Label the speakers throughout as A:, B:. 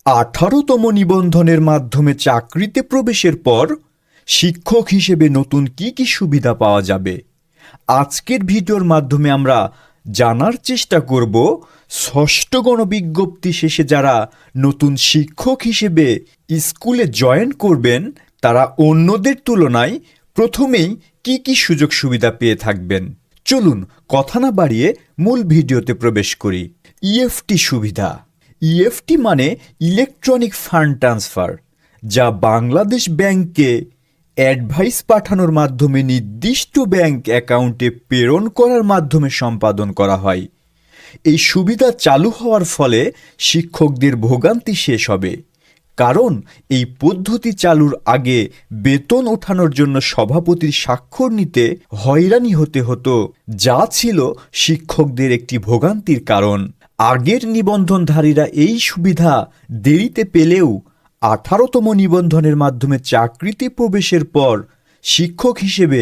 A: 18তম নিবন্ধনের মাধ্যমে চাকরিতে প্রবেশের পর শিক্ষক হিসেবে নতুন কি কি সুবিধা পাওয়া যাবে। আজকের ভিডিওর মাধ্যমে আমরা জানার চেষ্টা করব ষষ্ঠ গণবিজ্ঞপ্তি শেষে যারা নতুন শিক্ষক হিসেবে স্কুলে জয়েন করবেন তারা অন্যদের তুলনায় প্রথমেই কি কি সুযোগ সুবিধা পেয়ে থাকবেন। চলুন কথা না বাড়িয়ে মূল ভিডিওতে প্রবেশ করি। ইএফটি সুবিধা। ইএফটি মানে ইলেকট্রনিক ফান্ড ট্রান্সফার, যা বাংলাদেশ ব্যাংকে অ্যাডভাইস পাঠানোর মাধ্যমে নির্দিষ্ট ব্যাংক অ্যাকাউন্টে প্রেরণ করার মাধ্যমে সম্পাদন করা হয়। এই সুবিধা চালু হওয়ার ফলে শিক্ষকদের ভোগান্তি শেষ হবে, কারণ এই পদ্ধতি চালুর আগে বেতন ওঠানোর জন্য সভাপতির স্বাক্ষর নিতে হয়রানি হতে হতো, যা ছিল শিক্ষকদের একটি ভোগান্তির কারণ। আগের নিবন্ধনধারীরা এই সুবিধা দেরিতে পেলেও 18তম নিবন্ধনের মাধ্যমে চাকরিতে প্রবেশের পর শিক্ষক হিসেবে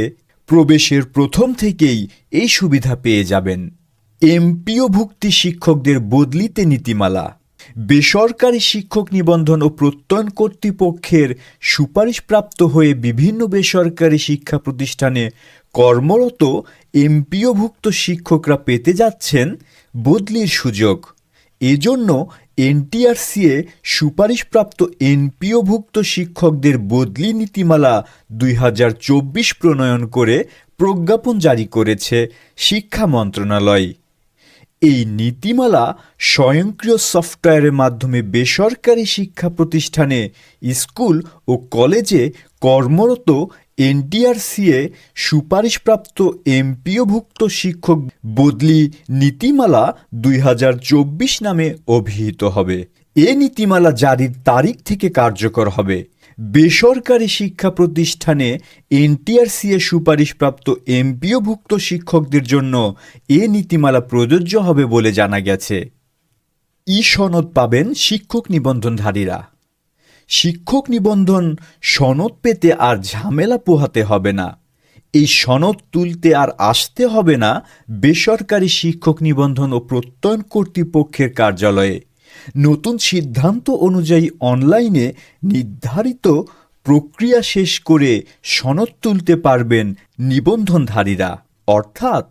A: প্রবেশের প্রথম থেকেই এই সুবিধা পেয়ে যাবেন। এমপিওভুক্তি শিক্ষকদের বদলিতে নীতিমালা। বেসরকারি শিক্ষক নিবন্ধন ও প্রত্যয়ন কর্তৃপক্ষের সুপারিশপ্রাপ্ত হয়ে বিভিন্ন বেসরকারি শিক্ষা প্রতিষ্ঠানে কর্মরত এমপিওভুক্ত শিক্ষকরা পেতে যাচ্ছেন বদলির সুযোগ। এজন্য এনটিআরসিএ সুপারিশপ্রাপ্ত এনপিওভুক্ত শিক্ষকদের বদলি নীতিমালা 2024 প্রণয়ন করে প্রজ্ঞাপন জারি করেছে শিক্ষা মন্ত্রণালয়। এই নীতিমালা স্বয়ংক্রিয় সফটওয়্যারের মাধ্যমে বেসরকারি শিক্ষা প্রতিষ্ঠানে, স্কুল ও কলেজে কর্মরত এনটিআরসিএ সুপারিশপ্রাপ্ত এমপিওভুক্ত শিক্ষক বদলি নীতিমালা 2024 নামে অভিহিত হবে। এ নীতিমালা জারির তারিখ থেকে কার্যকর হবে। বেসরকারি শিক্ষা প্রতিষ্ঠানে এনটিআরসিএ সুপারিশপ্রাপ্ত এমপিওভুক্ত শিক্ষকদের জন্য এ নীতিমালা প্রযোজ্য হবে বলে জানা গেছে। ই সনদ পাবেন শিক্ষক নিবন্ধনধারীরা। শিক্ষক নিবন্ধন সনদ পেতে আর ঝামেলা পোহাতে হবে না। এই সনদ তুলতে আর আসতে হবে না বেসরকারি শিক্ষক নিবন্ধন ও প্রত্যয়ন কর্তৃপক্ষের কার্যালয়ে। নতুন সিদ্ধান্ত অনুযায়ী অনলাইনে নির্ধারিত প্রক্রিয়া শেষ করে সনদ তুলতে পারবেন নিবন্ধনধারীরা। অর্থাৎ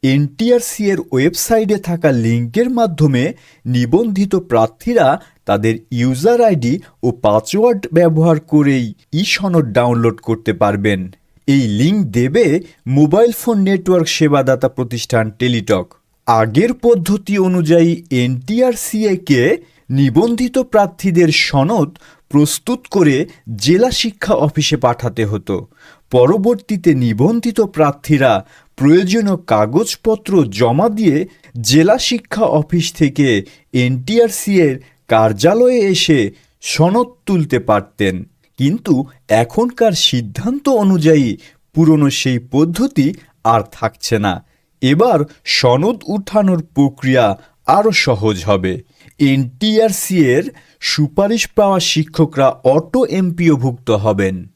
A: এনটিআরসি এর ওয়েবসাইটে থাকা লিঙ্কের মাধ্যমে নিবন্ধিত প্রার্থীরা তাদের ইউজার আইডি ও পাসওয়ার্ড ব্যবহার করেই ই সনদ ডাউনলোড করতে পারবেন। এই লিঙ্ক দেবে মোবাইল ফোন নেটওয়ার্ক সেবাদাতা প্রতিষ্ঠান টেলিটক। আগের পদ্ধতি অনুযায়ী এনটিআরসিএ-কে নিবন্ধিত প্রার্থীদের সনদ প্রস্তুত করে জেলা শিক্ষা অফিসে পাঠাতে হতো। পরবর্তীতে নিবন্ধিত প্রার্থীরা প্রয়োজনীয় কাগজপত্র জমা দিয়ে জেলা শিক্ষা অফিস থেকে এনটিআরসি-এর কার্যালয়ে এসে সনদ তুলতে পারতেন। কিন্তু এখনকার সিদ্ধান্ত অনুযায়ী পুরনো সেই পদ্ধতি আর থাকছে না। এবার সনদ উঠানোর প্রক্রিয়া আরও সহজ হবে। এনটিআরসি-এর সুপারিশ পাওয়া শিক্ষকরা অটো এমপিওভুক্ত হবেন।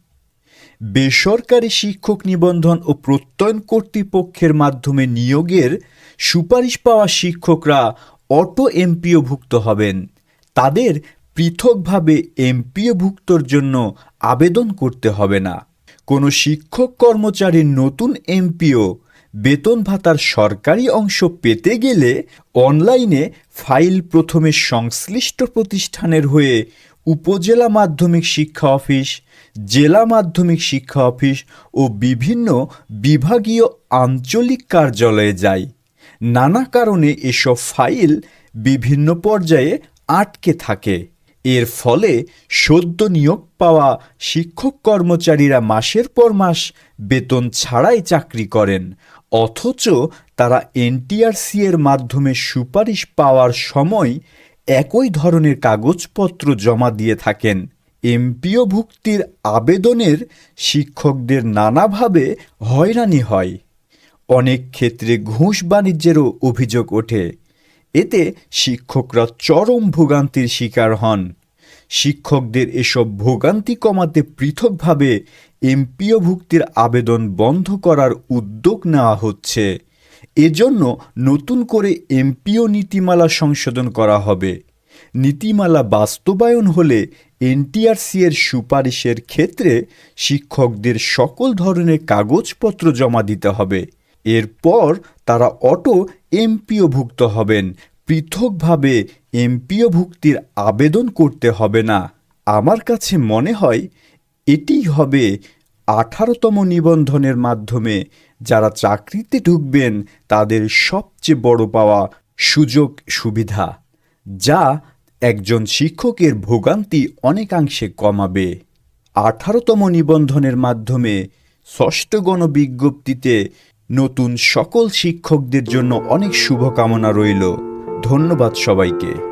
A: বেসরকারি শিক্ষক নিবন্ধন ও প্রত্যয়ন কর্তৃপক্ষের মাধ্যমে নিয়োগের সুপারিশ পাওয়া শিক্ষকরা অটো এমপিওভুক্ত হবেন। তাদের পৃথকভাবে এমপিওভুক্তর জন্য আবেদন করতে হবে না। কোনো শিক্ষক কর্মচারীর নতুন এমপিও বেতন ভাতার সরকারি অংশ পেতে গেলে অনলাইনে ফাইল প্রথমে সংশ্লিষ্ট প্রতিষ্ঠানের হয়ে উপজেলা মাধ্যমিক শিক্ষা অফিস, জেলা মাধ্যমিক শিক্ষা অফিস ও বিভিন্ন বিভাগীয় আঞ্চলিক কার্যালয়ে যায়। নানা কারণে এসব ফাইল বিভিন্ন পর্যায়ে আটকে থাকে। এর ফলে সদ্য নিয়োগ পাওয়া শিক্ষক কর্মচারীরা মাসের পর মাস বেতন ছাড়াই চাকরি করেন, অথচ তারা এনটিআরসি-এর মাধ্যমে সুপারিশ পাওয়ার সময় একই ধরনের কাগজপত্র জমা দিয়ে থাকেন। এমপিওভুক্তির আবেদনের শিক্ষকদের নানাভাবে হয়রানি হয়। অনেক ক্ষেত্রে ঘুষ বাণিজ্যেরও অভিযোগ ওঠে। এতে শিক্ষকরা চরম ভোগান্তির শিকার হন। শিক্ষকদের এসব ভোগান্তি কমাতে পৃথকভাবে এমপিওভুক্তির আবেদন বন্ধ করার উদ্যোগ নেওয়া হচ্ছে। এজন্য নতুন করে এমপিও নীতিমালা সংশোধন করা হবে। নীতিমালা বাস্তবায়ন হলে এনটিআরসি এর সুপারিশের ক্ষেত্রে শিক্ষকদের সকল ধরনের কাগজপত্র জমা দিতে হবে। এরপর তারা অটো এমপিওভুক্ত হবেন। পৃথকভাবে এমপিওভুক্তির আবেদন করতে হবে না। আমার কাছে মনে হয় এটিই হবে 18তম নিবন্ধনের মাধ্যমে যারা চাকরিতে ঢুকবেন তাদের সবচেয়ে বড় পাওয়া সুযোগ সুবিধা, যা একজন শিক্ষকের ভোগান্তি অনেকাংশে কমাবে। 18তম নিবন্ধনের মাধ্যমে ষষ্ঠ গণবিজ্ঞপ্তিতে নতুন সকল শিক্ষকদের জন্য অনেক শুভকামনা রইল। ধন্যবাদ সবাইকে।